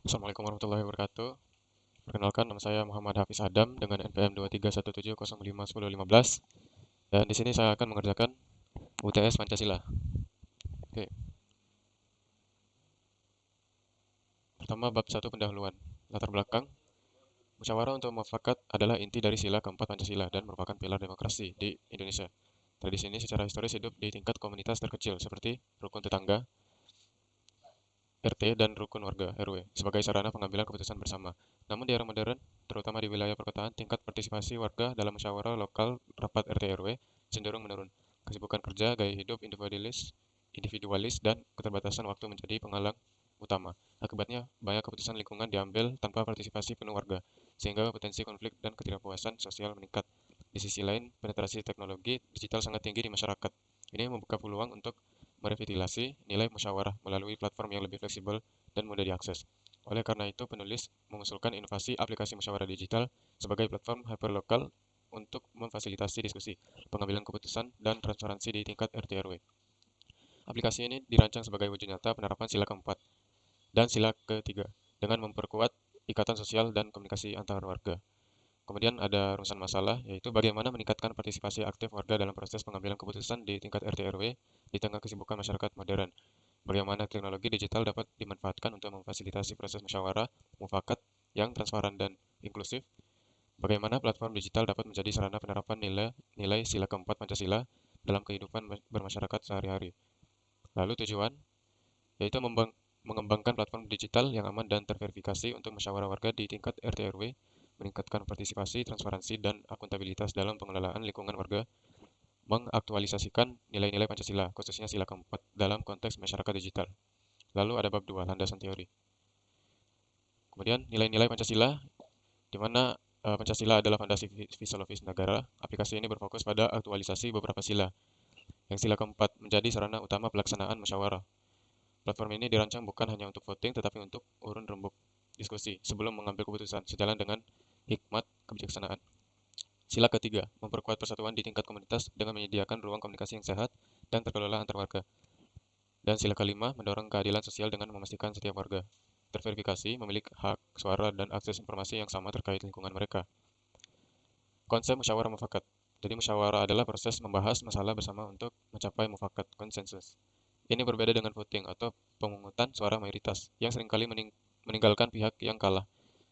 Assalamualaikum warahmatullahi wabarakatuh. Perkenalkan, nama saya Muhammad Hafiz Adam dengan NPM 2317051015 dan di sini saya akan mengerjakan UTS Pancasila. Oke, pertama bab 1 pendahuluan. Latar belakang, musyawarah untuk mufakat adalah inti dari sila keempat Pancasila dan merupakan pilar demokrasi di Indonesia. Tradisi ini secara historis hidup di tingkat komunitas terkecil seperti rukun tetangga, RT, dan rukun warga RW sebagai sarana pengambilan keputusan bersama. Namun di era modern, terutama di wilayah perkotaan, tingkat partisipasi warga dalam musyawarah lokal rapat RT RW cenderung menurun. Kesibukan kerja, gaya hidup individualis dan keterbatasan waktu menjadi penghalang utama. Akibatnya, banyak keputusan lingkungan diambil tanpa partisipasi penuh warga, sehingga potensi konflik dan ketidakpuasan sosial meningkat. Di sisi lain, penetrasi teknologi digital sangat tinggi di masyarakat. Ini membuka peluang untuk merevitalisasi nilai musyawarah melalui platform yang lebih fleksibel dan mudah diakses. Oleh karena itu, penulis mengusulkan inovasi aplikasi musyawarah digital sebagai platform hyperlokal untuk memfasilitasi diskusi, pengambilan keputusan, dan transparansi di tingkat RT RW. Aplikasi ini dirancang sebagai wujud nyata penerapan sila keempat dan sila ketiga dengan memperkuat ikatan sosial dan komunikasi antar warga. Kemudian ada rumusan masalah, yaitu bagaimana meningkatkan partisipasi aktif warga dalam proses pengambilan keputusan di tingkat RT RW di tengah kesibukan masyarakat modern. Bagaimana teknologi digital dapat dimanfaatkan untuk memfasilitasi proses musyawarah mufakat yang transparan dan inklusif. Bagaimana platform digital dapat menjadi sarana penerapan nilai sila keempat Pancasila dalam kehidupan bermasyarakat sehari-hari. Lalu tujuan, yaitu mengembangkan platform digital yang aman dan terverifikasi untuk musyawarah warga di tingkat RT RW, meningkatkan partisipasi, transparansi, dan akuntabilitas dalam pengelolaan lingkungan warga, mengaktualisasikan nilai-nilai Pancasila, khususnya sila keempat, dalam konteks masyarakat digital. Lalu ada bab 2, landasan teori. Kemudian nilai-nilai Pancasila, di mana Pancasila adalah fondasi fisiologis negara. Aplikasi ini berfokus pada aktualisasi beberapa sila. Yang sila keempat menjadi sarana utama pelaksanaan musyawarah. Platform ini dirancang bukan hanya untuk voting, tetapi untuk urun rembuk diskusi sebelum mengambil keputusan, sejalan dengan hikmat kebijaksanaan. Sila ketiga, memperkuat persatuan di tingkat komunitas dengan menyediakan ruang komunikasi yang sehat dan terkelola antar warga. Dan sila kelima, mendorong keadilan sosial dengan memastikan setiap warga terverifikasi, memiliki hak suara dan akses informasi yang sama terkait lingkungan mereka. Konsep musyawarah mufakat. Jadi musyawarah adalah proses membahas masalah bersama untuk mencapai mufakat konsensus. Ini berbeda dengan voting atau pemungutan suara mayoritas yang seringkali meninggalkan pihak yang kalah.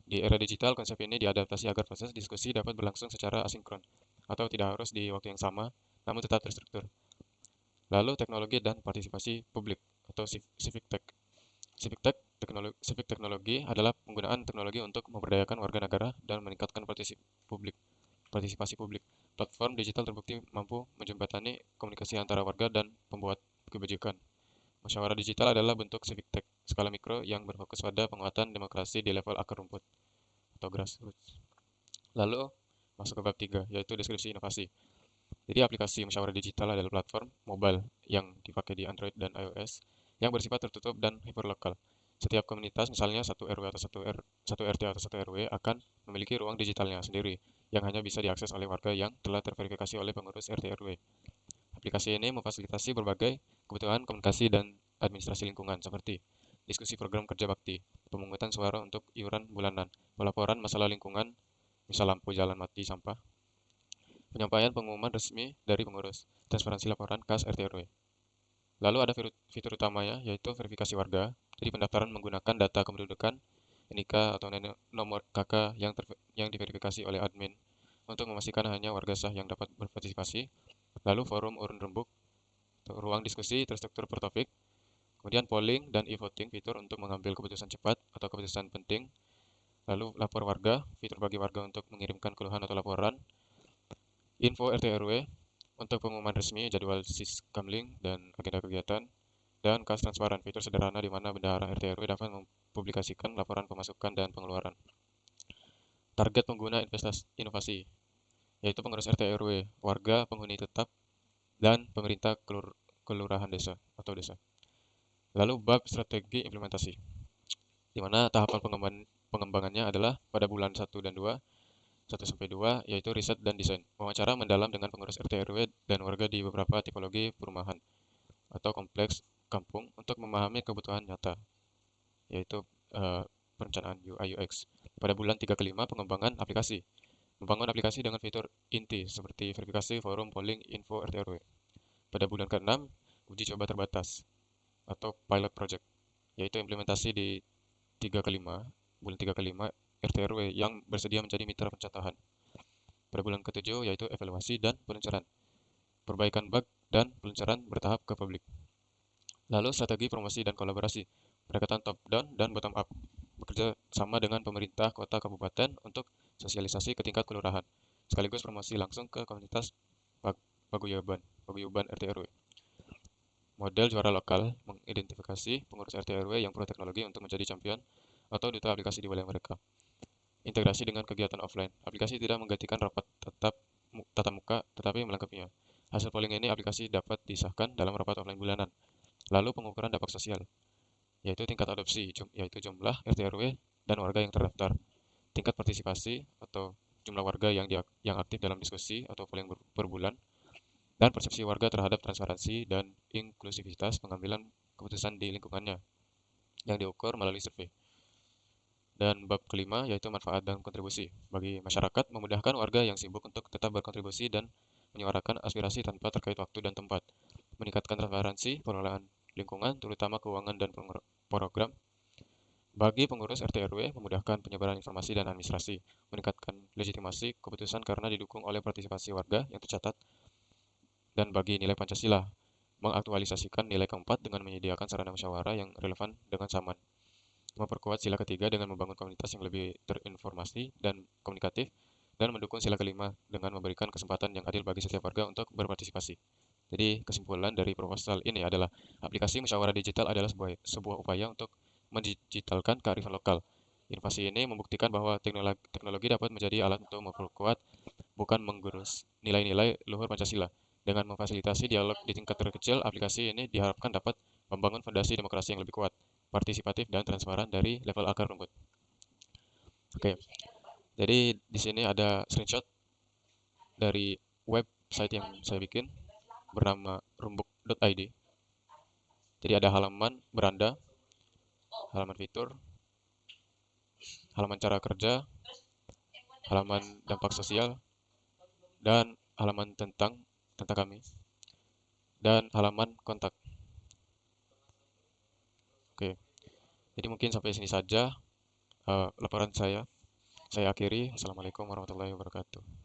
Di era digital, konsep ini diadaptasi agar proses diskusi dapat berlangsung secara asinkron atau tidak harus di waktu yang sama, namun tetap terstruktur. Lalu teknologi dan partisipasi publik atau civic tech. Civic teknologi adalah penggunaan teknologi untuk memberdayakan warga negara dan meningkatkan partisipasi publik. Platform digital terbukti mampu menjembatani komunikasi antara warga dan pembuat kebijakan. Musyawarah digital adalah bentuk civic tech skala mikro yang berfokus pada penguatan demokrasi di level akar rumput atau grassroots. Lalu masuk ke bab 3, yaitu deskripsi inovasi. Jadi aplikasi musyawarah digital adalah platform mobile yang dipakai di Android dan iOS yang bersifat tertutup dan hyperlokal. Setiap komunitas, misalnya satu RW atau satu RT atau satu RW, akan memiliki ruang digitalnya sendiri yang hanya bisa diakses oleh warga yang telah terverifikasi oleh pengurus RT RW. Aplikasi ini memfasilitasi berbagai kebutuhan komunikasi dan administrasi lingkungan seperti diskusi program kerja bakti, pemungutan suara untuk iuran bulanan, pelaporan masalah lingkungan, misal lampu jalan mati, sampah, penyampaian pengumuman resmi dari pengurus, transparansi laporan kas RT RW. Lalu ada fitur utamanya, yaitu verifikasi warga. Jadi pendaftaran menggunakan data kependudukan, NIK atau nomor KK yang diverifikasi oleh admin untuk memastikan hanya warga sah yang dapat berpartisipasi. Lalu forum urun rembuk, ruang diskusi terstruktur per topik. Kemudian polling dan e-voting, fitur untuk mengambil keputusan cepat atau keputusan penting. Lalu lapor warga, fitur bagi warga untuk mengirimkan keluhan atau laporan. Info RT RW untuk pengumuman resmi, jadwal siskamling, dan agenda kegiatan. Dan kas transparan, fitur sederhana di mana bendahara RT RW dapat mempublikasikan laporan pemasukan dan pengeluaran. Target pengguna inovasi, yaitu pengurus RT RW, warga, penghuni tetap, dan pemerintah kelurahan desa atau desa. Lalu bab strategi implementasi, di mana tahapan pengembangannya adalah pada bulan 1 dan 2, 1 sampai 2, yaitu riset dan desain. Wawancara mendalam dengan pengurus RT RW dan warga di beberapa tipologi perumahan atau kompleks kampung untuk memahami kebutuhan nyata, yaitu perencanaan UI UX. Pada bulan 3 ke 5, pengembangan aplikasi. Membangun aplikasi dengan fitur inti seperti verifikasi, forum, polling, info, RT RW. Pada bulan ke-6, uji coba terbatas atau pilot project, yaitu implementasi di 3 ke 5, bulan 3 ke 5 RT RW yang bersedia menjadi mitra pencatatan. Pada bulan ke-7 yaitu evaluasi dan peluncuran, perbaikan bug dan peluncuran bertahap ke publik. Lalu strategi promosi dan kolaborasi, pendekatan top down dan bottom up, bekerja sama dengan pemerintah kota kabupaten untuk sosialisasi ke tingkat kelurahan, sekaligus promosi langsung ke komunitas paguyuban RT RW. Model juara lokal, mengidentifikasi pengurus RT RW yang pro teknologi untuk menjadi champion atau duta aplikasi di wilayah mereka. Integrasi dengan kegiatan offline. Aplikasi tidak menggantikan rapat tatap muka, tetapi melengkapinya. Hasil polling ini aplikasi dapat disahkan dalam rapat offline bulanan. Lalu pengukuran dampak sosial, yaitu tingkat adopsi, yaitu jumlah RT RW dan warga yang terdaftar. Tingkat partisipasi atau jumlah warga yang aktif dalam diskusi atau polling per bulan, dan persepsi warga terhadap transparansi dan inklusivitas pengambilan keputusan di lingkungannya yang diukur melalui survei. Dan bab kelima yaitu manfaat dan kontribusi. Bagi masyarakat, memudahkan warga yang sibuk untuk tetap berkontribusi dan menyuarakan aspirasi tanpa terkait waktu dan tempat. Meningkatkan transparansi pengelolaan lingkungan, terutama keuangan dan program. Bagi pengurus RT RW, memudahkan penyebaran informasi dan administrasi. Meningkatkan legitimasi keputusan karena didukung oleh partisipasi warga yang tercatat. Dan bagi nilai Pancasila, mengaktualisasikan nilai keempat dengan menyediakan sarana musyawarah yang relevan dengan zaman. Memperkuat sila ketiga dengan membangun komunitas yang lebih terinformasi dan komunikatif, dan mendukung sila kelima dengan memberikan kesempatan yang adil bagi setiap warga untuk berpartisipasi. Jadi kesimpulan dari proposal ini adalah aplikasi musyawarah digital adalah sebuah upaya untuk mendigitalkan kearifan lokal. Inovasi ini membuktikan bahwa teknologi dapat menjadi alat untuk memperkuat, bukan menggurus, nilai-nilai luhur Pancasila. Dengan memfasilitasi dialog di tingkat terkecil, aplikasi ini diharapkan dapat membangun fondasi demokrasi yang lebih kuat, partisipatif dan transparan dari level akar rumput. Oke, jadi di sini ada screenshot dari website yang saya bikin bernama rumbuk.id. Jadi ada halaman beranda, halaman fitur, halaman cara kerja, halaman dampak sosial, dan halaman tentang kami, dan halaman kontak. Oke, jadi mungkin sampai sini saja laporan saya. Saya akhiri. Assalamualaikum warahmatullahi wabarakatuh.